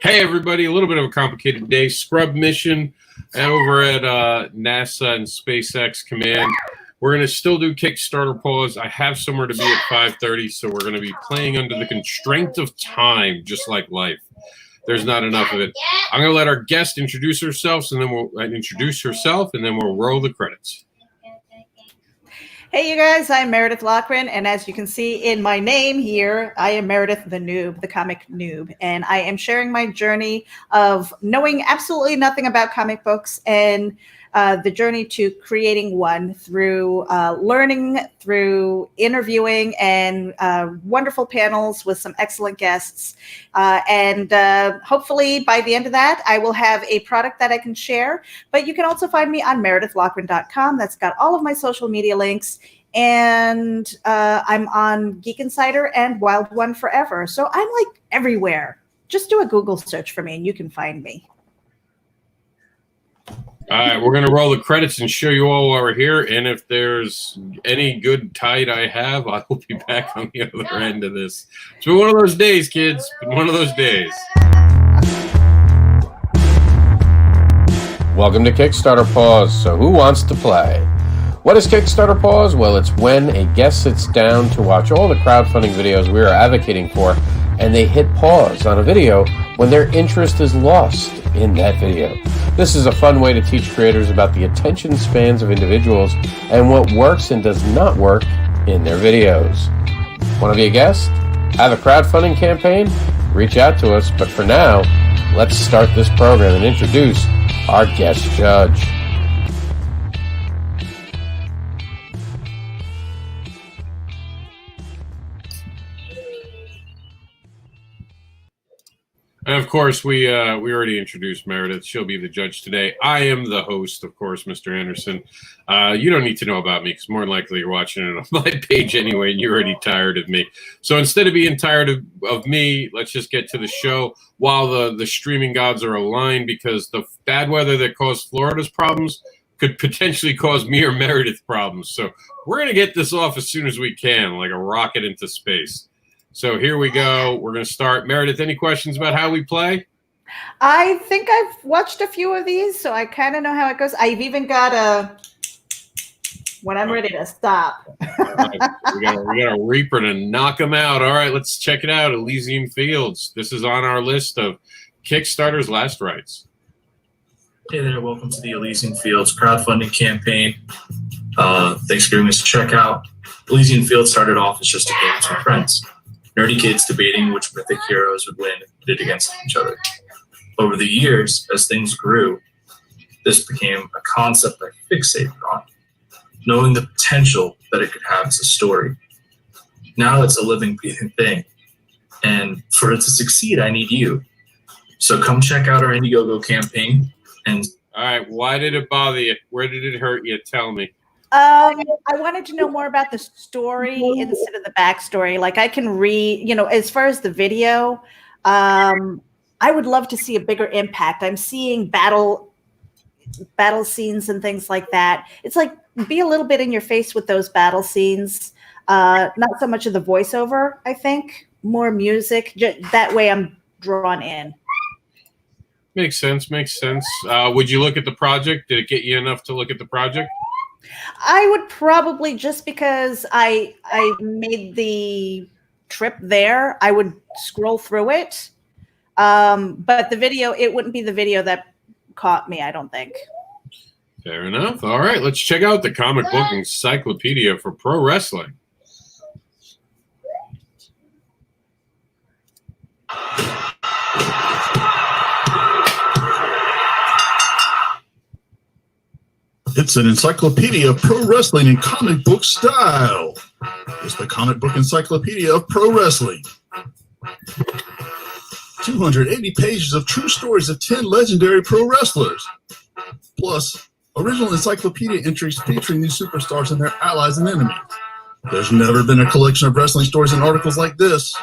Hey everybody, a little bit of a complicated day. Scrub mission over at NASA and SpaceX Command. We're going to still do Kickstarter Pause. I have somewhere to be at 5:30, so we're going to be playing under the constraint of time, just like life. There's not enough of it. I'm going to let our guest introduce herself, and then we'll roll the credits. Hey, you guys, I'm Meredith Loughran, and as you can see in my name here, I am Meredith the Noob, the comic noob, and I am sharing my journey of knowing absolutely nothing about comic books and the journey to creating one through learning, through interviewing, and wonderful panels with some excellent guests. And hopefully by the end of that, I will have a product that I can share. But you can also find me on meredithloughran.com. That's got all of my social media links. And I'm on Geek Insider and Wild One Forever. So I'm like everywhere. Just do a Google search for me and you can find me. All right, we're going to roll the credits and show you all while we're here. And if there's any good tide I have, I will be back on the other end of this. It's been one of those days, kids. It's been one of those days. Welcome to Kickstarter Pause. So who wants to play? What is Kickstarter Pause? Well, it's when a guest sits down to watch all the crowdfunding videos we are advocating for, and they hit pause on a video when their interest is lost in that video. This is a fun way to teach creators about the attention spans of individuals and what works and does not work in their videos. Want to be a guest? Have a crowdfunding campaign? Reach out to us, but for now, let's start this program and introduce our guest judge. And of course, we already introduced Meredith. She'll be the judge today. I am the host, of course, Mr. Anderson. You don't need to know about me because more than likely you're watching it on my page anyway, and you're already tired of me. So instead of being tired of me, let's just get to the show while the streaming gods are aligned, because the bad weather that caused Florida's problems could potentially cause me or Meredith problems. So we're going to get this off as soon as we can, like a rocket into space. So here we go. We're going to start. Meredith, any questions about how we play? I think I've watched a few of these, so I kind of know how it goes. I've even got a when I'm ready to stop. Right. We got a Reaper to knock them out. All right, let's check it out. Elysian Fields. This is on our list of Kickstarter's last rites. Hey there, welcome to the Elysian Fields crowdfunding campaign. Thanks for giving us a check out. Elysian Fields started off as just a game with some friends. Nerdy kids debating which mythic heroes would win and bid against each other. Over the years, as things grew, this became a concept I fixated on, knowing the potential that it could have as a story. Now it's a living, breathing thing, and for it to succeed, I need you. So come check out our Indiegogo campaign. And all right, why did it bother you? Where did it hurt you? Tell me. I wanted to know more about the story instead of the backstory. Like I can read, as far as the video, I would love to see a bigger impact. I'm seeing battle scenes and things like that. It's like be a little bit in your face with those battle scenes. Not so much of the voiceover, I think. More music. That way I'm drawn in. Makes sense. Would you look at the project? Did it get you enough to look at the project? I would probably, just because I made the trip there, I would scroll through it. But the video, it wouldn't be the video that caught me, I don't think. Fair enough. All right, let's check out the comic book encyclopedia for pro wrestling. It's an encyclopedia of pro wrestling in comic book style. It's the comic book encyclopedia of pro wrestling. 280 pages of true stories of 10 legendary pro wrestlers. Plus, original encyclopedia entries featuring these superstars and their allies and enemies. There's never been a collection of wrestling stories and articles like this.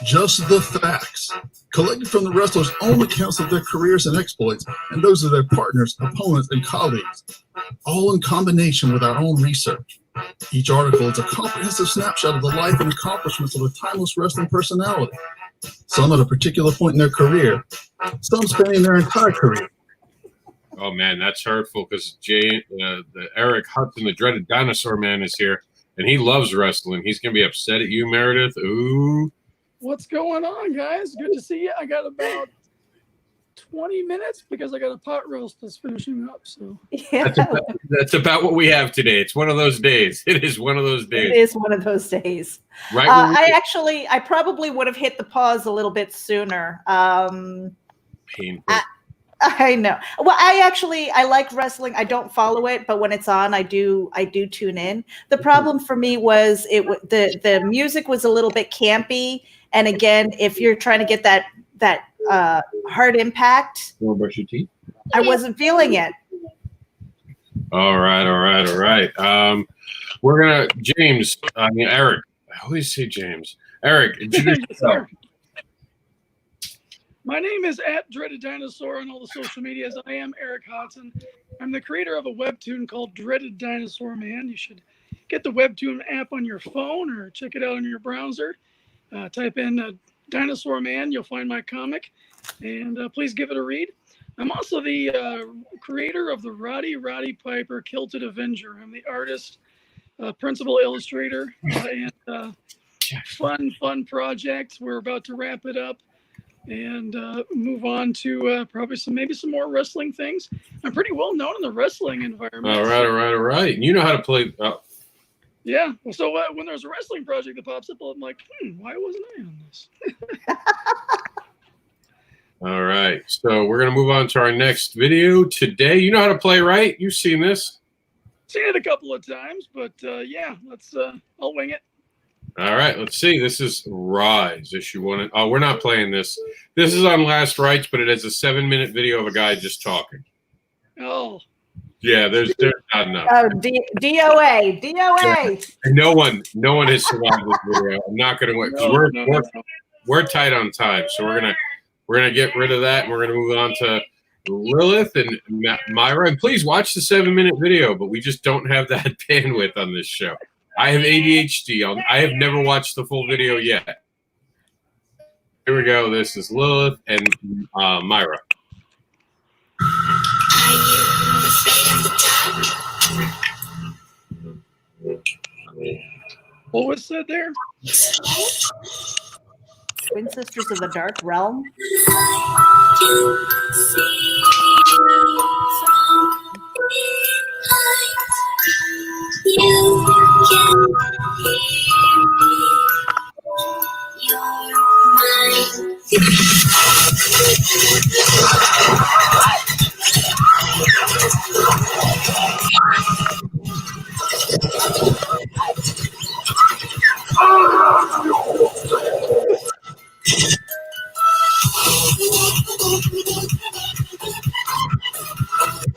Just the facts, collected from the wrestlers' own accounts of their careers and exploits, and those of their partners, opponents, and colleagues, all in combination with our own research. Each article is a comprehensive snapshot of the life and accomplishments of a timeless wrestling personality. some at a particular point in their career, some spanning their entire career. Oh man, that's hurtful because Eric Hudson, the dreaded dinosaur man, is here, and he loves wrestling. He's gonna be upset at you, Meredith. Ooh. What's going on, guys? Good to see you. I got about 20 minutes because I got a pot roast that's finishing up. So Yeah, That's about what we have today. It's one of those days. It is one of those days. it is one of those days. Right. I probably would have hit the pause a little bit sooner. Painful. I know. Well, I like wrestling. I don't follow it, but when it's on, I do tune in. The problem for me was the music was a little bit campy, and again, if you're trying to get that hard impact, You want to brush your teeth? I wasn't feeling it. All right. We're gonna Eric. I always say James. Eric, introduce yourself. my name is @DreadedDinosaur on all the social medias. I am Eric Hodson. I'm the creator of a webtoon called Dreaded Dinosaur Man. You should get the webtoon app on your phone or check it out on your browser. Type in Dinosaur Man. You'll find my comic, and please give it a read. I'm also the creator of the Roddy Piper Kilted Avenger. I'm the artist, principal illustrator, and fun project. We're about to wrap it up and move on to probably some more wrestling things. I'm pretty well known in the wrestling environment. All right. You know how to play. Yeah. Well, so when there's a wrestling project that pops up, I'm like, why wasn't I on this? All right. So we're gonna move on to our next video today. You know how to play, right? You've seen this. Seen it a couple of times, but yeah, let's. I'll wing it. All right, let's see. This is Rise, issue 1. Oh, we're not playing this. This is on Last Rites, but it has a 7-minute video of a guy just talking. Oh. Yeah, there's not enough. Oh, DOA. And no one has survived this video. I'm not gonna wait. We're tight on time, so we're gonna get rid of that, and we're gonna move on to Lilith and Myra. And please watch the 7-minute video, but we just don't have that bandwidth on this show. I have ADHD. I have never watched the full video yet. Here we go. This is Lilith and Myra. What was said there? Twin Sisters of the Dark Realm.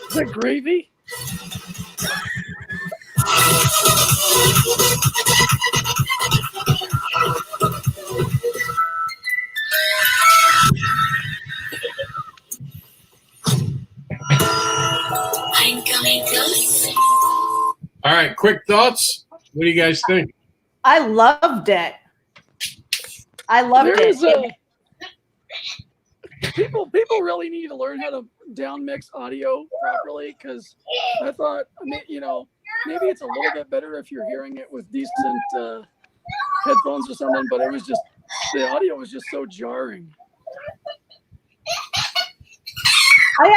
Is that gravy? I'm coming close. All right, quick thoughts. What do you guys think? I loved it. People really need to learn how to down mix audio properly, because I thought, maybe it's a little bit better if you're hearing it with decent headphones or something, but it was just, the audio was just so jarring. I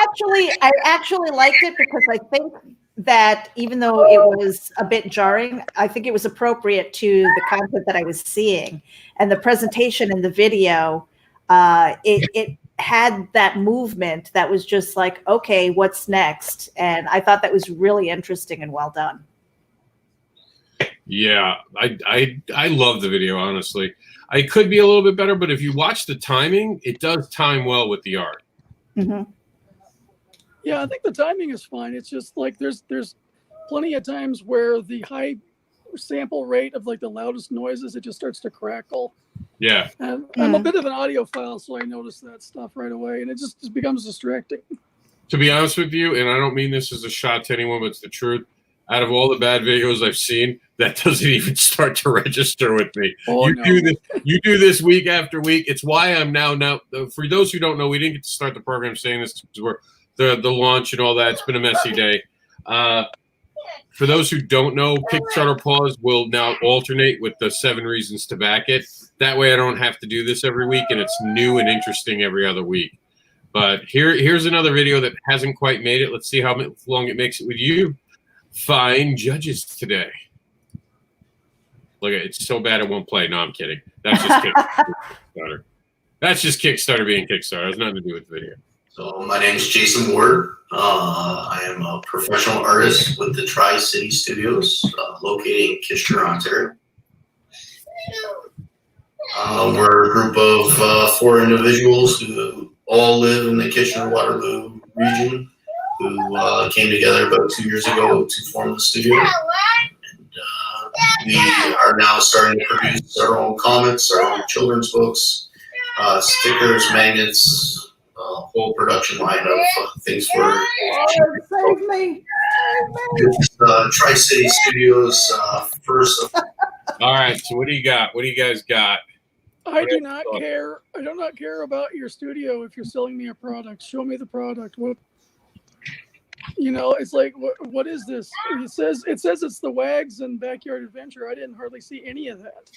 actually liked it because I think that even though it was a bit jarring, I think it was appropriate to the content that I was seeing, and the presentation in the video. It had that movement that was just like, okay, what's next? And I thought that was really interesting and well done. Yeah, I love the video, honestly. I could be a little bit better, but if you watch the timing, it does time well with the art. Mm-hmm. Yeah, I think the timing is fine. It's just like there's plenty of times where the high sample rate of like the loudest noises, it just starts to crackle. Yeah. And I'm a bit of an audiophile, so I notice that stuff right away, and it just becomes distracting. To be honest with you, and I don't mean this as a shot to anyone, but it's the truth. out of all the bad videos I've seen, that doesn't even start to register with me. Oh, you no. do this week after week. It's why I'm now. For those who don't know, we didn't get to start the program saying this because we're the launch and all that. It's been a messy day. For those who don't know, Kickstarter Pause will now alternate with the 7 reasons to back it. That way I don't have to do this every week, and it's new and interesting every other week. But here's another video that hasn't quite made it. Let's see how long it makes it with you fine judges today. Look at it. It's so bad it won't play. No, I'm kidding. That's just Kickstarter. That's just Kickstarter being Kickstarter. It has nothing to do with the video. So my name is Jason Ward. I am a professional artist with the Tri-City Studios, located in Kitchener, Ontario. We're a group of 4 individuals who all live in the Kitchener-Waterloo region, who came together about 2 years ago to form the studio. And we are now starting to produce our own comics, our own children's books, stickers, magnets, whole production line of things for Save me. Tri-City Studios first. All right. So what do you got? What do you guys got? I do not care. I do not care about your studio if you're selling me a product. Show me the product. What? You know, it's like, what is this? It says it's the Wags and Backyard Adventure. I didn't hardly see any of that.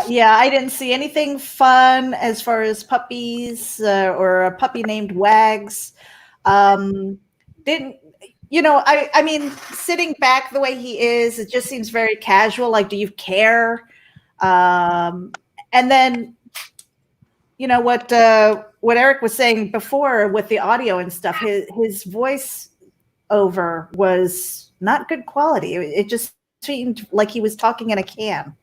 Yeah, I didn't see anything fun as far as puppies or a puppy named Wags. Didn't, you know, I mean, sitting back the way he is, it just seems very casual. Like, do you care? And then, you know, what Eric was saying before with the audio and stuff, his voice over was not good quality. It just seemed like he was talking in a can.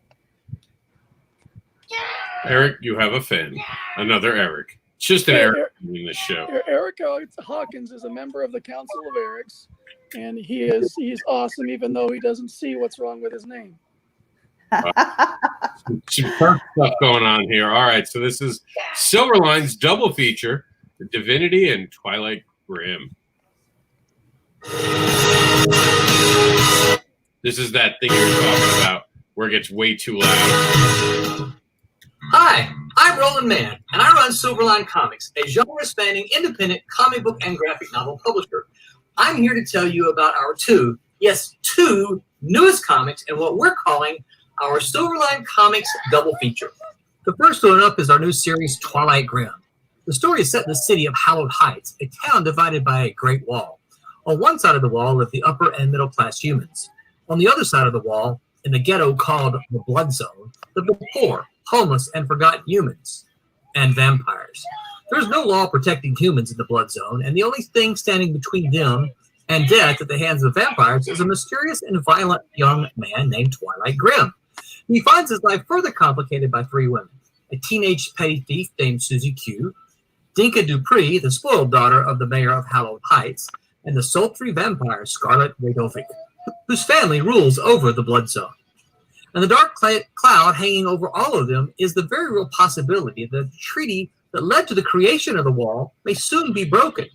Eric, you have a fan. Another Eric. It's just an Eric in this show. Eric Hawkins is a member of the Council of Erics, and he's awesome, even though he doesn't see what's wrong with his name. Some perk stuff going on here. All right, so this is Silverline's double feature, Divinity and Twilight Grim. This is that thing you were talking about where it gets way too loud. Hi, I'm Roland Mann, and I run Silverline Comics, a genre-spanning independent comic book and graphic novel publisher. I'm here to tell you about our two newest comics and what we're calling our Silverline Comics double feature. The first one up is our new series, Twilight Grim. The story is set in the city of Hallowed Heights, a town divided by a great wall. On one side of the wall live the upper and middle class humans. On the other side of the wall, in the ghetto called the Blood Zone, live the poor, homeless, and forgotten humans and vampires. There's no law protecting humans in the Blood Zone, and the only thing standing between them and death at the hands of vampires is a mysterious and violent young man named Twilight Grim. He finds his life further complicated by 3 women: a teenage petty thief named Susie Q, Dinka Dupree, the spoiled daughter of the mayor of Hallowed Heights, and the sultry vampire Scarlet Radovic, whose family rules over the Blood Zone. And the dark cloud hanging over all of them is the very real possibility that the treaty that led to the creation of the wall may soon be broken,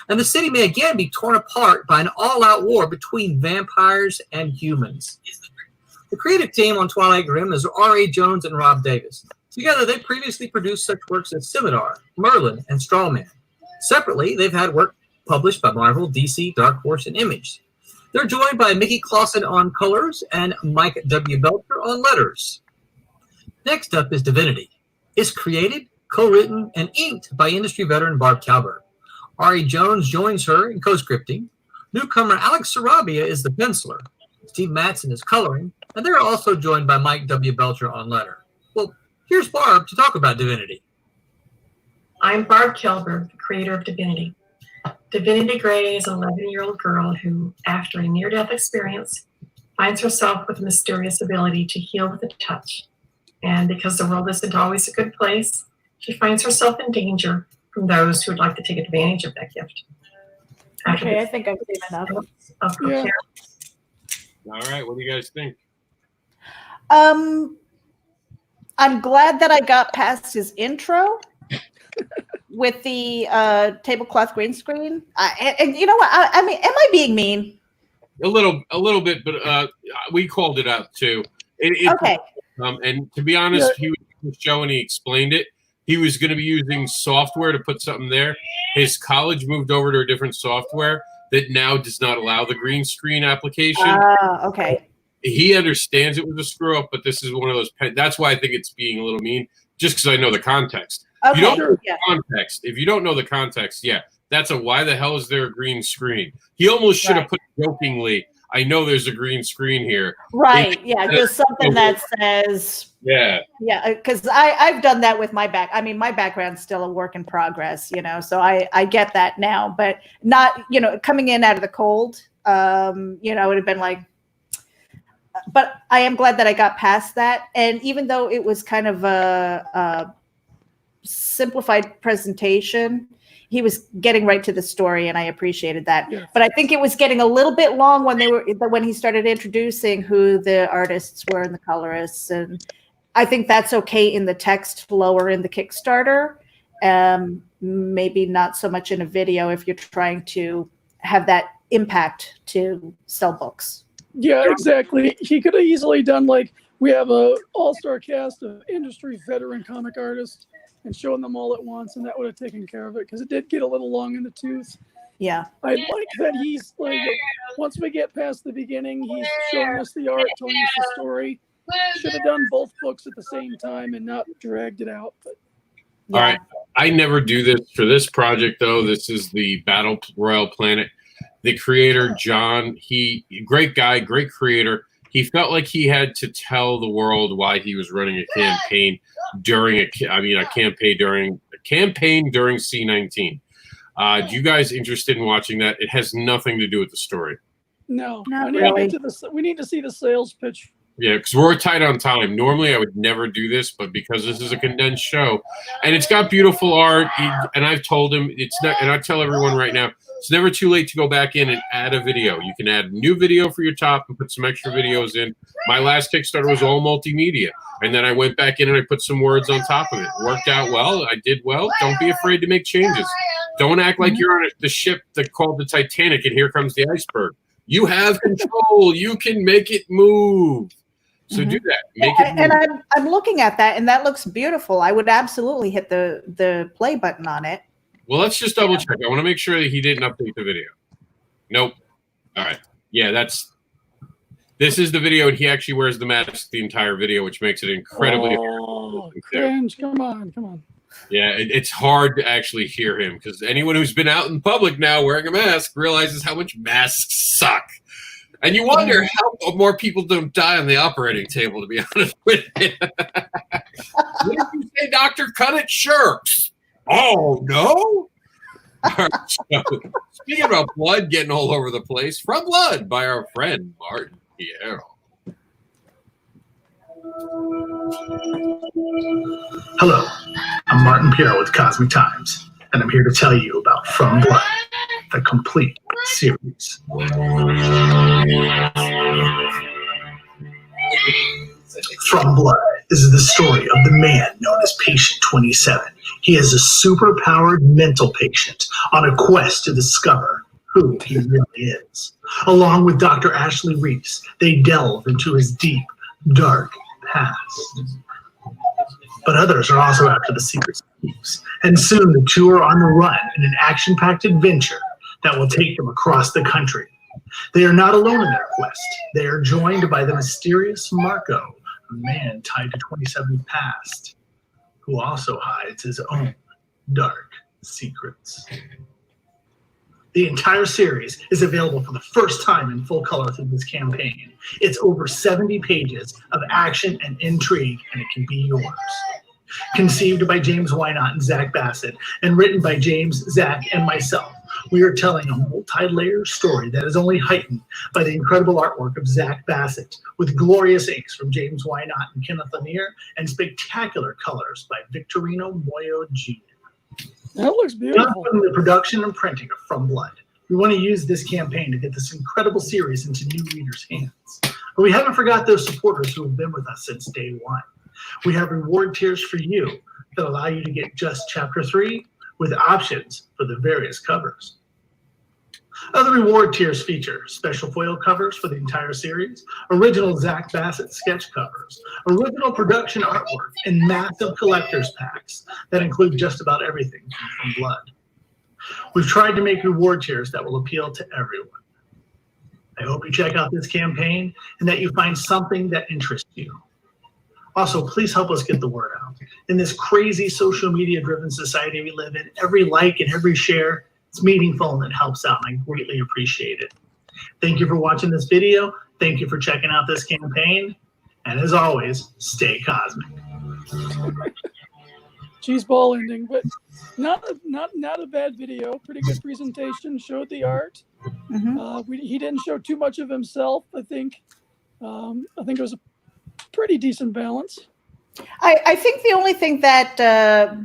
and the city may again be torn apart by an all-out war between vampires and humans. The creative team on Twilight Grim is R.A. Jones and Rob Davis. Together, they previously produced such works as Scimitar, Merlin, and Strawman. Separately, they've had work published by Marvel, DC, Dark Horse, and Image. They're joined by Mickey Clausen on colors and Mike W. Belcher on letters. Next up is Divinity. It's created, co-written, and inked by industry veteran Barb Calvert. R.A. Jones joins her in co-scripting. Newcomer Alex Sarabia is the penciler. Steve Mattson is coloring, and they're also joined by Mike W. Belcher on letter. Well, here's Barb to talk about Divinity. I'm Barb Calvert, the creator of Divinity. Divinity Gray is an 11-year-old girl who, after a near-death experience, finds herself with a mysterious ability to heal with a touch. And because the world isn't always a good place, she finds herself in danger from those who would like to take advantage of that gift. Okay, I think I've seen enough. Of her parents. All right, what do you guys think? I'm glad that I got past his intro with the tablecloth green screen. And you know what? I mean, am I being mean? A little bit, but we called it out too. Okay. And to be honest, he was on the show and he explained it. He was going to be using software to put something there. His college moved over to a different software that now does not allow the green screen application. Okay. He understands it was a screw up, but this is one of those. That's why I think it's being a little mean, just because I know the context. Okay. You don't know the context. If you don't know the context, that's a why the hell is there a green screen? He almost should have put jokingly, I know there's a green screen here. Right. Just something that says. Yeah, because I've done that with my back. I mean, my background's still a work in progress, so I get that now, but not, coming in out of the cold, it would have been like, but I am glad that I got past that. And even though it was kind of a simplified presentation, he was getting right to the story, and I appreciated that. Yes. But I think it was getting a little bit long when he started introducing who the artists were and the colorists, and I think that's okay in the text lower in the Kickstarter. Maybe not so much in a video if you're trying to have that impact to sell books. Yeah, exactly. He could have easily done we have a all-star cast of industry veteran comic artists and showing them all at once, and that would have taken care of it, because it did get a little long in the tooth. Yeah. I like that he's once we get past the beginning, he's showing us the art, telling us the story. Should have done both books at the same time and not dragged it out. But all right. I never do this for this project, though. This is the Battle Royale Planet. The creator, John, great guy, great creator. He felt like he had to tell the world why he was running a campaign during a campaign during C-19. Do you guys interested in watching that? It has nothing to do with the story. No, not really. We need to see the sales pitch. Yeah, because we're tight on time. Normally, I would never do this, but because this is a condensed show, and it's got beautiful art, and I've told him it's not, and I tell everyone right now, it's never too late to go back in and add a video. You can add a new video for your top and put some extra videos in. My last Kickstarter was all multimedia, and then I went back in and I put some words on top of it. Worked out well. I did well. Don't be afraid to make changes. Don't act like you're on the ship that called the Titanic and here comes the iceberg. You have control. You can make it move. So do that. Make it move. And I'm looking at that, and that looks beautiful. I would absolutely hit the play button on it. Well, let's just double check. I want to make sure that he didn't update the video. Nope. All right. Yeah, this is the video, and he actually wears the mask the entire video, which makes it incredibly cringe. Come on. Yeah, it's hard to actually hear him, because anyone who's been out in public now wearing a mask realizes how much masks suck. And you wonder how more people don't die on the operating table, to be honest with you. What did you say, Doctor? Cut it? Sure. Oh, no? All right, so, speaking about blood getting all over the place, From Blood by our friend Martin Piero. Hello, I'm Martin Piero with Cosmic Times, and I'm here to tell you about From Blood, the complete series. From Blood is the story of the man known as Patient 27. He is a superpowered mental patient on a quest to discover who he really is. Along with Dr. Ashley Reese, they delve into his deep, dark past. But others are also after the secrets he keeps, and soon the two are on the run in an action-packed adventure that will take them across the country. They are not alone in their quest. They are joined by the mysterious Marco, a man tied to 27's past, who also hides his own dark secrets. The entire series is available for the first time in full color through this campaign. It's over 70 pages of action and intrigue, and it can be yours. Conceived by James Wynott and Zach Bassett, and written by James, Zach, and myself, we are telling a multi-layered story that is only heightened by the incredible artwork of Zach Bassett, with glorious inks from James Wynott and Kenneth Lanier, and spectacular colors by Victorino Moyo Jr. That looks beautiful. Not only the production and printing of From Blood, we want to use this campaign to get this incredible series into new readers' hands. But we haven't forgot those supporters who have been with us since day one. We have reward tiers for you that allow you to get just Chapter 3 with options for the various covers. Other reward tiers feature special foil covers for the entire series, original Zach Bassett sketch covers, original production artwork, and massive collector's packs that include just about everything from Blood. We've tried to make reward tiers that will appeal to everyone. I hope you check out this campaign and that you find something that interests you. Also, please help us get the word out. In this crazy social media-driven society we live in, every like and every share, it's meaningful and it helps out, and I greatly appreciate it. Thank you for watching this video. Thank you for checking out this campaign. And as always, stay cosmic. Cheese ball ending, but not a bad video. Pretty good presentation. Showed the art. He didn't show too much of himself. I think it was a pretty decent balance. I think the only thing that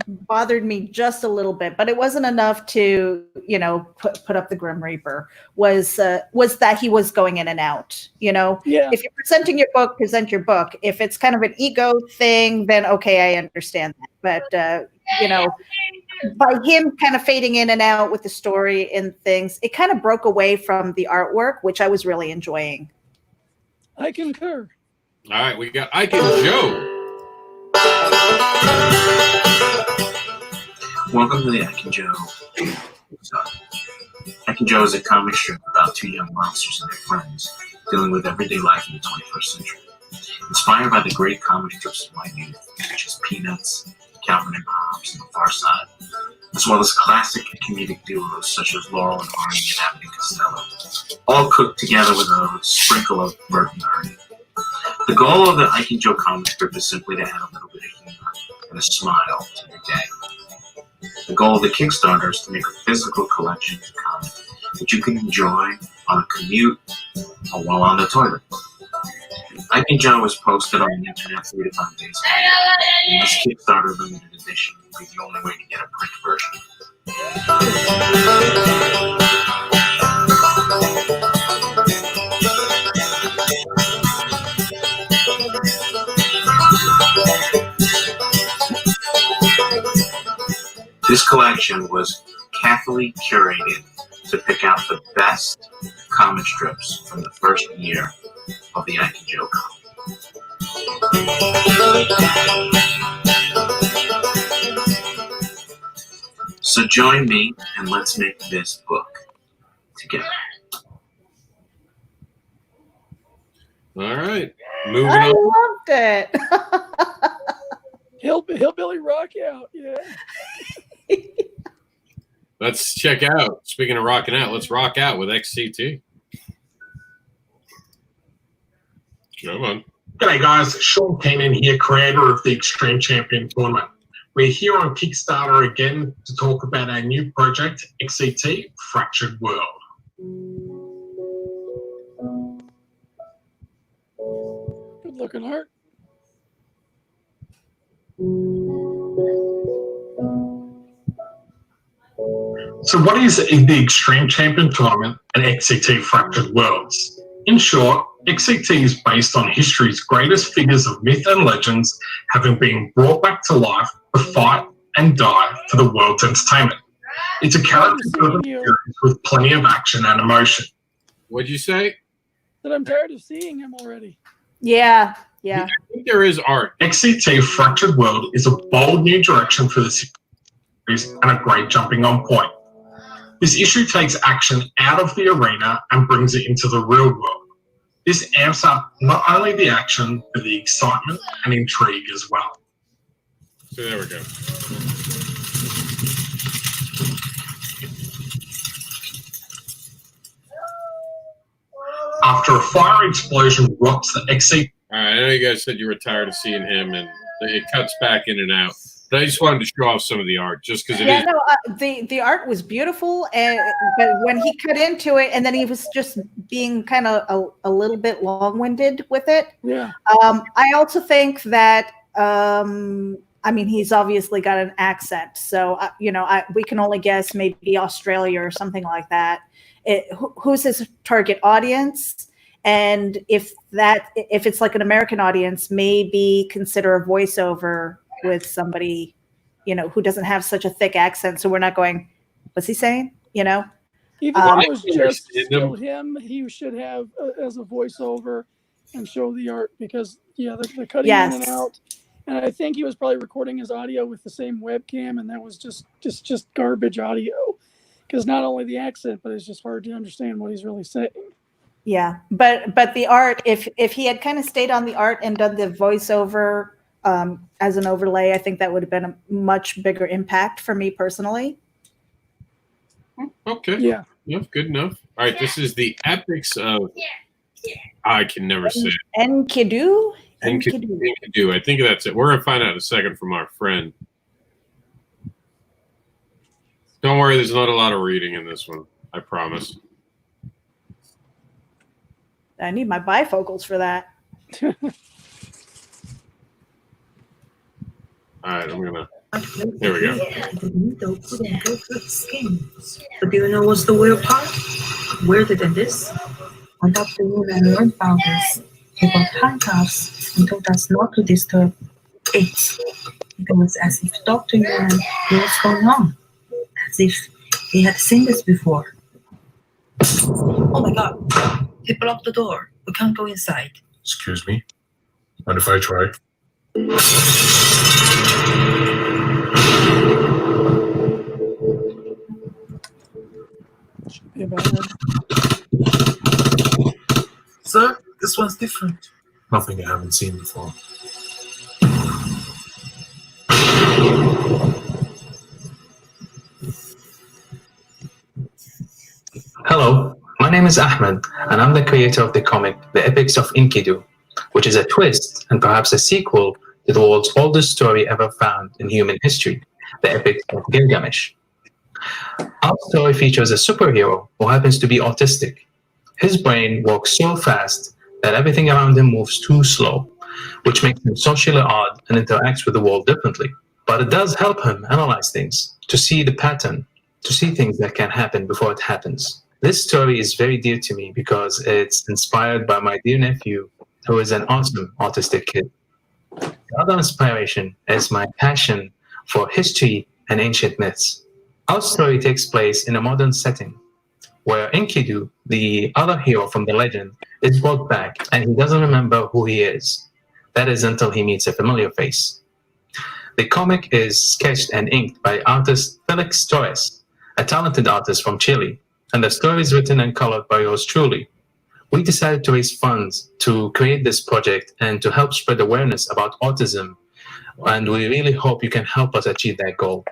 bothered me just a little bit, but it wasn't enough to, put up the Grim Reaper, was that he was going in and out. Yeah. If you're presenting your book, present your book. If it's kind of an ego thing, then okay, I understand that. But by him kind of fading in and out with the story and things, it kind of broke away from the artwork, which I was really enjoying. I concur. All right, we got Ike and Joe. Welcome to the Ike and Joe. Ike and Joe is a comic strip about two young monsters and their friends dealing with everyday life in the 21st century. Inspired by the great comic strips of my youth, such as Peanuts, Calvin and Hobbes, and The Far Side, as well as classic comedic duos such as Laurel and Hardy and Abbott and Costello, all cooked together with a sprinkle of Bert and Ernie. The goal of the Ike and Joe comic strip is simply to add a little bit of humor and a smile to your day. The goal of the Kickstarter is to make a physical collection of comics that you can enjoy on a commute or while on the toilet. Ike and Joe was posted on the internet 3 to 5 days ago, and this Kickstarter limited edition will be the only way to get a print version. This collection was carefully curated to pick out the best comic strips from the first year of the Ike and Joe comic. So join me and let's make this book together. All right, moving I on. loved it. Hillbilly rock out, yeah. Let's check out. Speaking of rocking out, let's rock out with XCT. Come on. G'day guys, Sean Keenan here, creator of the Extreme Champion Tournament. We're here on Kickstarter again to talk about our new project, XCT Fractured World. Good looking art. So what is the Extreme Champion Tournament and XCT Fractured Worlds? In short, XCT is based on history's greatest figures of myth and legends having been brought back to life to fight and die for the world's entertainment. It's a character-driven series with plenty of action and emotion. What'd you say? That I'm tired of seeing him already. Yeah. I think there is art. XCT Fractured World is a bold new direction for the series and a great jumping on point. This issue takes action out of the arena and brings it into the real world. This amps up not only the action, but the excitement and intrigue as well. So there we go. After a fire explosion rocks the XCT. All right, I know you guys said you were tired of seeing him, and it cuts back in and out. But I just wanted to show off some of the art, just because it is. No, the art was beautiful, but when he cut into it, and then he was just being kind of a little bit long-winded with it. Yeah. I also think that he's obviously got an accent, so we can only guess maybe Australia or something like that. Who's his target audience? And if it's like an American audience, maybe consider a voiceover with somebody, who doesn't have such a thick accent. So we're not going, what's he saying? Even though Um, it was just understand still them. him, he should have as a voiceover and show the art because the cutting in and Yes. out. And I think he was probably recording his audio with the same webcam, and that was just garbage audio. Because not only the accent, but it's just hard to understand what he's really saying. Yeah, but the art, if he had kind of stayed on the art and done the voiceover as an overlay, I think that would have been a much bigger impact for me personally. Okay. Yeah. Enough, good enough. All right, this is the epics of. I can never say it. Enkidu? Enkidu. I think that's it. We're gonna find out in a second from our friend. Don't worry, there's not a lot of reading in this one. I promise. I need my bifocals for that. All right, I'm gonna. There we go. But do you know what's the weird part? Weirder than this. On top of the moon and learned found us. He got handcuffs and told us not to disturb it. It was as if Dr. Yuan knew what's going on. As if he had seen this before. Oh my god. He blocked the door. We can't go inside. Excuse me? Mind if I try? Sir, this one's different. Nothing I haven't seen before. Hello, my name is Ahmed, and I'm the creator of the comic The Epics of Enkidu, which is a twist and perhaps a sequel to the world's oldest story ever found in human history, The Epics of Gilgamesh. Our story features a superhero who happens to be autistic. His brain works so fast that everything around him moves too slow, which makes him socially odd and interacts with the world differently. But it does help him analyze things, to see the pattern, to see things that can happen before it happens. This story is very dear to me because it's inspired by my dear nephew, who is an awesome autistic kid. The other inspiration is my passion for history and ancient myths. Our story takes place in a modern setting, where Enkidu, the other hero from the legend, is brought back and he doesn't remember who he is. That is until he meets a familiar face. The comic is sketched and inked by artist Felix Torres, a talented artist from Chile, and the story is written and colored by yours truly. We decided to raise funds to create this project and to help spread awareness about autism, and we really hope you can help us achieve that goal.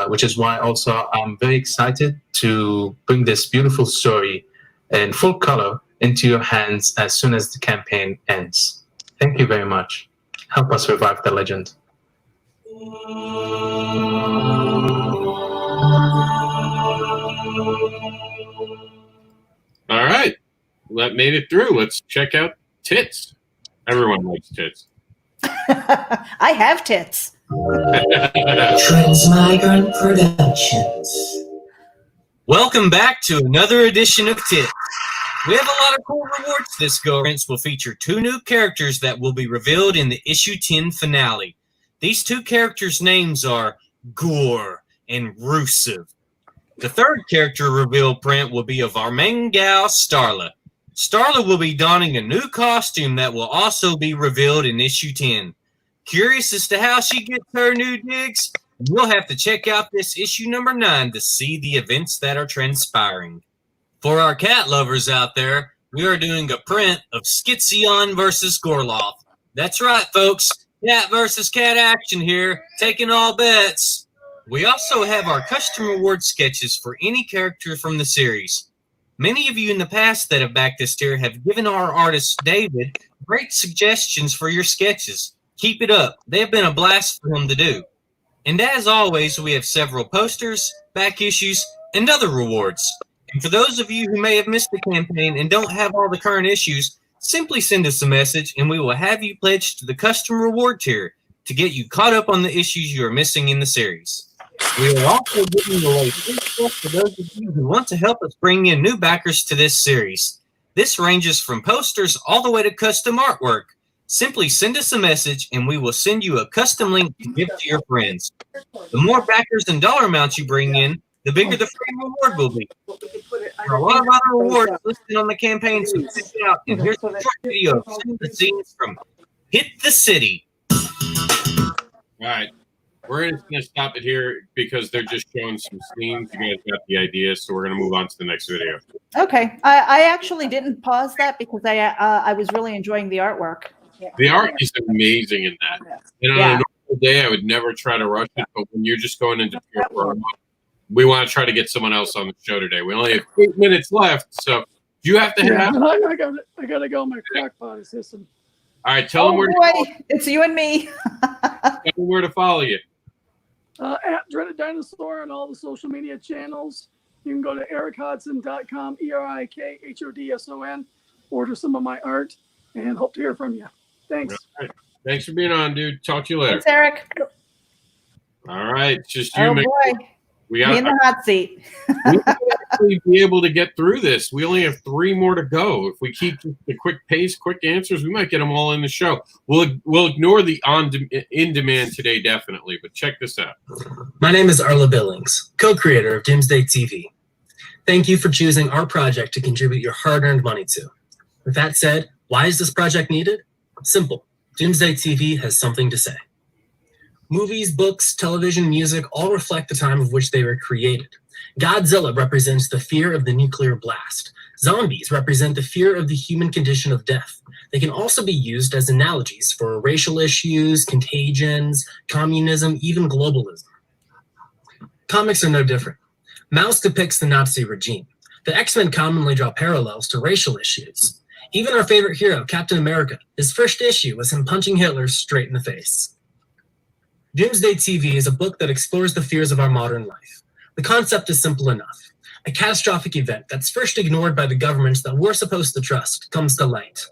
Which is why also I'm very excited to bring this beautiful story in full color into your hands as soon as the campaign ends. Thank you very much. Help us revive the legend. All right, that made it through. Let's check out tits. Everyone likes tits. I have tits. Transmigrant Productions. Welcome back to another edition of Tips. We have a lot of cool rewards this go. Will feature 2 new characters that will be revealed in the issue 10 finale. These 2 characters' names are Gore and Rusev. The 3rd character reveal print will be of our main gal, Starla. Starla will be donning a new costume that will also be revealed in issue 10. Curious as to how she gets her new digs? You'll have to check out this issue number 9 to see the events that are transpiring. For our cat lovers out there, we are doing a print of Scythion versus Gorloth. That's right, folks. Cat versus cat action here, taking all bets. We also have our custom reward sketches for any character from the series. Many of you in the past that have backed this tier have given our artist, David, great suggestions for your sketches. Keep it up. They have been a blast for him to do. And as always, we have several posters, back issues, and other rewards. And for those of you who may have missed the campaign and don't have all the current issues, simply send us a message and we will have you pledged to the custom reward tier to get you caught up on the issues you are missing in the series. We are also giving away free stuff for those of you who want to help us bring in new backers to this series. This ranges from posters all the way to custom artwork. Simply send us a message and we will send you a custom link to give to your friends. The more backers and dollar amounts you bring in, the bigger the free reward will be. There are a lot of other rewards listed on the campaign, so check it out. And here's a short video of some of the scenes from Hit the City. All right. We're just going to stop it here because they're just showing some scenes. You guys got the idea, so we're going to move on to the next video. Okay, I actually didn't pause that because I was really enjoying the artwork. The art is amazing in that. And on a normal day, I would never try to rush it, but when you're just going into pure promo, we want to try to get someone else on the show today. We only have 8 minutes left, so you have to have. I gotta go. My crackpot is hissing. All right, tell them where. It's you and me. Tell them where to follow you. At Dreaded Dinosaur on all the social media channels. You can go to erichodson.com, ERIKHODSON, order some of my art, and hope to hear from you. Thanks. Right. Thanks for being on, dude. Talk to you later. Thanks, Eric. All right, it's just you. Oh, boy. We got in the hot seat. We might actually be able to get through this. We only have 3 more to go. If we keep the quick pace, quick answers, we might get them all in the show. We'll ignore the in demand today, definitely. But check this out. My name is Arla Billings, co-creator of Doomsday TV. Thank you for choosing our project to contribute your hard-earned money to. With that said, why is this project needed? Simple. Doomsday TV has something to say. Movies, books, television, music all reflect the time of which they were created. Godzilla represents the fear of the nuclear blast. Zombies represent the fear of the human condition of death. They can also be used as analogies for racial issues, contagions, communism, even globalism. Comics are no different. Mouse depicts the Nazi regime. The X-Men commonly draw parallels to racial issues. Even our favorite hero, Captain America, his first issue was him punching Hitler straight in the face. Doomsday TV is a book that explores the fears of our modern life. The concept is simple enough. A catastrophic event that's first ignored by the governments that we're supposed to trust comes to light.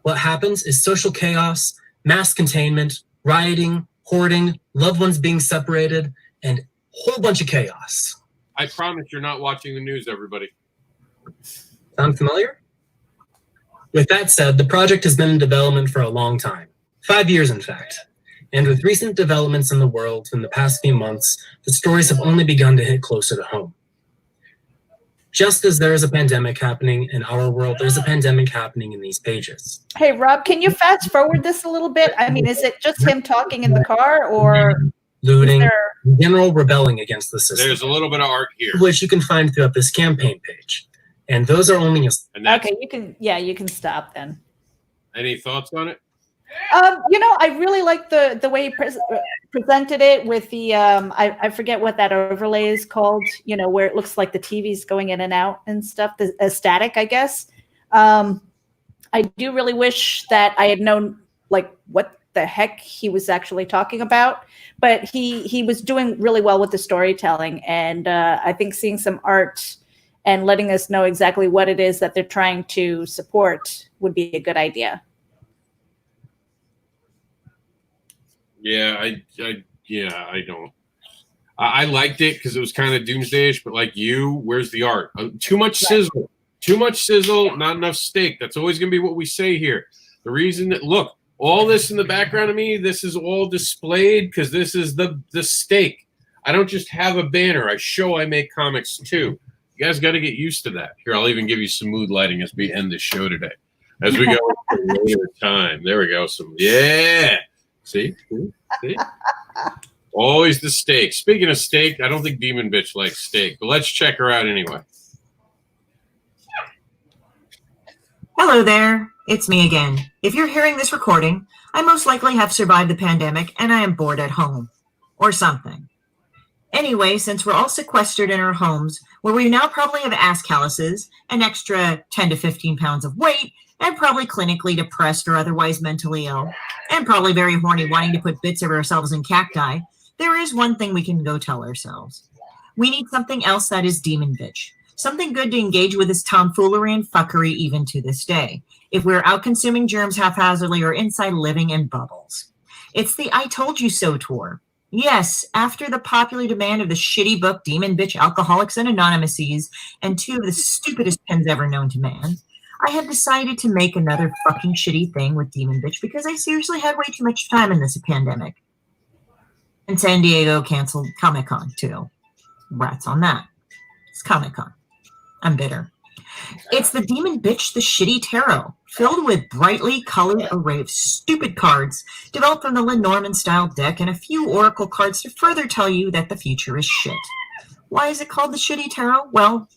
What happens is social chaos, mass containment, rioting, hoarding, loved ones being separated, and a whole bunch of chaos. I promise you're not watching the news, everybody. Sound familiar? With that said, the project has been in development for a long time. 5 years, in fact. And with recent developments in the world in the past few months, the stories have only begun to hit closer to home. Just as there is a pandemic happening in our world, there's a pandemic happening in these pages. Hey, Rob, can you fast forward this a little bit? I mean, is it just him talking in the car, or looting, in general rebelling against the system? There's a little bit of art here, which you can find throughout this campaign page. And those are only okay, you can stop then. Any thoughts on it? I really like the way he presented it with the I forget what that overlay is called, where it looks like the TV's going in and out and stuff, the static, I guess. I do really wish that I had known like what the heck he was actually talking about, but he was doing really well with the storytelling, and I think seeing some art and letting us know exactly what it is that they're trying to support would be a good idea. Yeah, I don't. I liked it because it was kind of doomsday-ish, but like you, where's the art? Too much sizzle. Too much sizzle, not enough steak. That's always going to be what we say here. The reason that, look, all this in the background of me, this is all displayed because this is the steak. I don't just have a banner. I show I make comics too. You guys got to get used to that. Here, I'll even give you some mood lighting as we end this show today. As we go into later time. There we go. Yeah. See? Always the steak. Speaking of steak, I don't think Demon Bitch likes steak, but let's check her out anyway. Hello there. It's me again. If you're hearing this recording, I most likely have survived the pandemic and I am bored at home. Or something. Anyway, since we're all sequestered in our homes, where we now probably have ass calluses, an extra 10 to 15 pounds of weight, and probably clinically depressed or otherwise mentally ill, and probably very horny wanting to put bits of ourselves in cacti, there is one thing we can go tell ourselves. We need something else that is Demon Bitch. Something good to engage with this tomfoolery and fuckery even to this day, if we're out consuming germs haphazardly or inside living in bubbles. It's the I Told You So tour. Yes, after the popular demand of the shitty book Demon Bitch Alcoholics and Anonymouses and 2 of the stupidest pens ever known to man, I have decided to make another fucking shitty thing with Demon Bitch because I seriously had way too much time in this pandemic. And San Diego canceled Comic-Con too. Rats on that. It's Comic-Con. I'm bitter. It's the Demon Bitch the Shitty Tarot, filled with brightly colored array of stupid cards developed from the Lenormand-style deck and a few oracle cards to further tell you that the future is shit. Why is it called the Shitty Tarot? Well,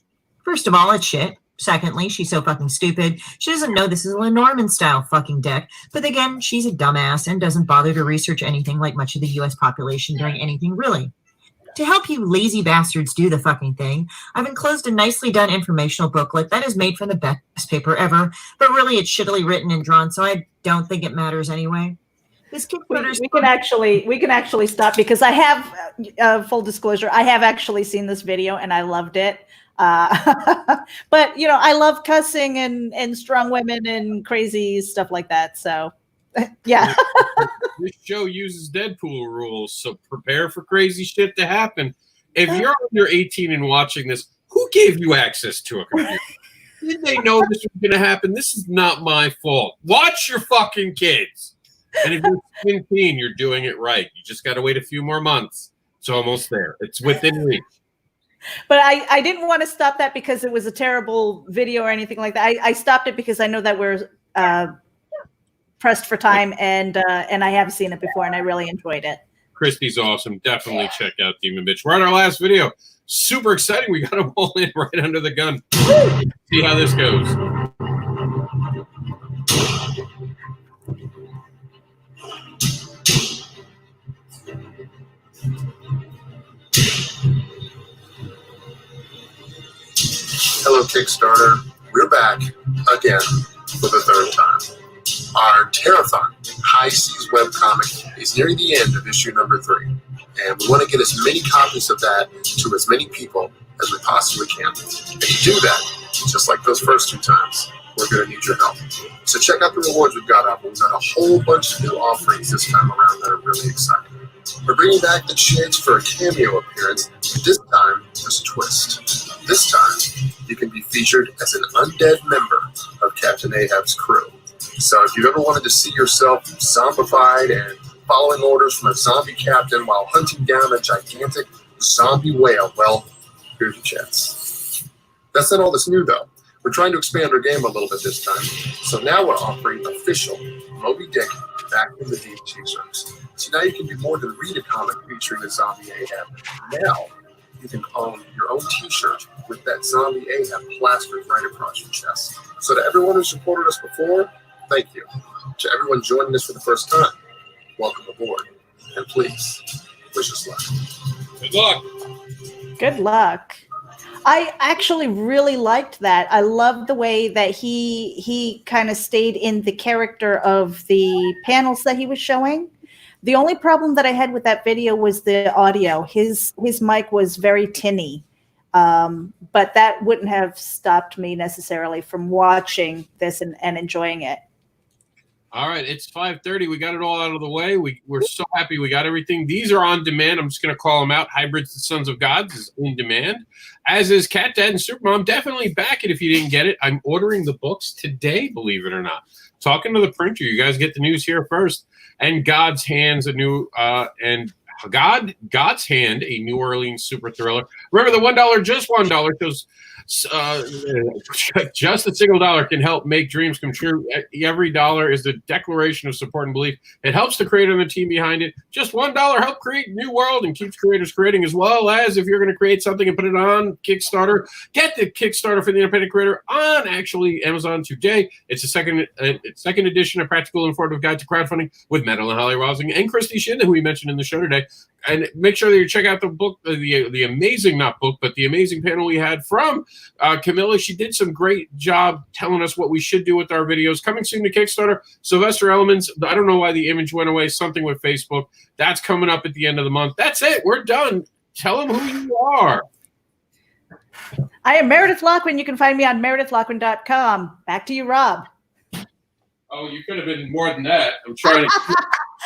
first of all, it's shit. Secondly, she's so fucking stupid, she doesn't know this is a Lenormand-style fucking deck. But again, she's a dumbass and doesn't bother to research anything like much of the U.S. population doing anything really. To help you lazy bastards do the fucking thing, I've enclosed a nicely done informational booklet that is made from the best paper ever, but really it's shittily written and drawn, so I don't think it matters anyway. This Kickstarter we can actually stop because I have full disclosure. I have actually seen this video and I loved it. But you know, I love cussing and strong women and crazy stuff like that. So yeah. This show uses Deadpool rules, so prepare for crazy shit to happen. If you're under 18 and watching this, who gave you access to a computer? Did they know this was going to happen? This is not my fault. Watch your fucking kids. And if you're 17, you're doing it right. You just got to wait a few more months. It's almost there. It's within reach. But I didn't want to stop that because it was a terrible video or anything like that. I stopped it because I know that we're pressed for time, and I have seen it before, and I really enjoyed it. Christy's awesome. Definitely check out Demon Bitch. We're on our last video. Super exciting. We got them all in right under the gun. See how this goes. Hello, Kickstarter. We're back again for the third time. Our Terrathon High Seas webcomic is nearing the end of issue number 3, and we want to get as many copies of that to as many people as we possibly can. And to do that, just like those first 2 times, we're going to need your help. So check out the rewards we've got up. We've got a whole bunch of new offerings this time around that are really exciting. We're bringing back the chance for a cameo appearance, and this time there's a twist. This time, you can be featured as an undead member of Captain Ahab's crew. So if you've ever wanted to see yourself zombified and following orders from a zombie captain while hunting down a gigantic zombie whale, well, here's your chance. That's not all that's new, though. We're trying to expand our game a little bit this time. So now we're offering official Moby Dick Back in the Deep t-shirts. So now you can do more than read a comic featuring a zombie Ahab. Now you can own your own t-shirt with that zombie Ahab plastered right across your chest. So to everyone who supported us before, thank you. To everyone joining us for the first time, welcome aboard. And please, wish us luck. Good luck. Good luck. I actually really liked that. I loved the way that he kind of stayed in the character of the panels that he was showing. The only problem that I had with that video was the audio. His mic was very tinny, but that wouldn't have stopped me necessarily from watching this and enjoying it. All right, it's 5:30. We got it all out of the way. We're so happy we got everything. These are on demand. I'm just going to call them out. Hybrids, the Sons of Gods is in demand, as is Cat Dad and Supermom. Definitely back it if you didn't get it. I'm ordering the books today, believe it or not. Talking to the printer. You guys get the news here first. And God's Hand's a new God's Hand, a New Orleans super thriller. Remember, the $1, just $1 shows just a single dollar can help make dreams come true. Every dollar is the declaration of support and belief. It helps the creator and the team behind it. Just $1 help create a new world and keeps creators creating, as well as if you're going to create something and put it on Kickstarter, get the Kickstarter for the Independent Creator on actually Amazon today. It's a second edition, a practical and informative guide to crowdfunding with Metal and Holly Rosling and Christy Shin, who we mentioned in the show today. And make sure that you check out the book, the amazing, not book, but the amazing panel we had from Camilla. She did some great job telling us what we should do with our videos. Coming soon to Kickstarter, Sylvester Elements. I don't know why the image went away. Something with Facebook. That's coming up at the end of the month. That's it. We're done. Tell them who you are. I am Meredith Lockwood. You can find me on meredithlockwood.com. Back to you, Rob. Oh, you could have been more than that. I'm trying to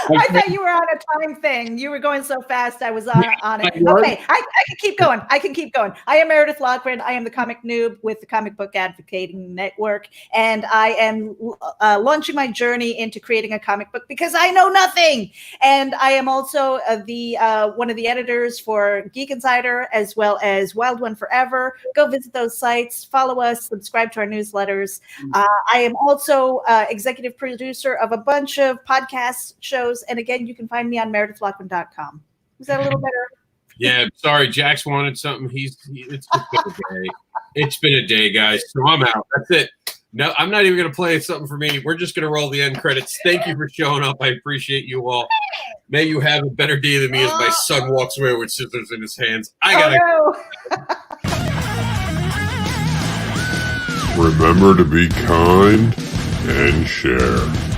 I thought you were on a time thing. You were going so fast. I was on it. Okay, I can keep going. I am Meredith Lochran. I am the comic noob with the Comic Book Advocating Network, and I am launching my journey into creating a comic book because I know nothing. And I am also the one of the editors for Geek Insider as well as Wild One Forever. Go visit those sites, follow us, subscribe to our newsletters. I am also executive producer of a bunch of podcast shows. And again, you can find me on meredithlochran.com. Is that a little better? Yeah, sorry, Jax wanted something. It's just been a day. It's been a day, guys. So I'm out. That's it. No, I'm not even going to play something for me. We're just going to roll the end credits. Thank you for showing up. I appreciate you all. May you have a better day than me as my son walks away with scissors in his hands. I gotta. Remember to be kind and share.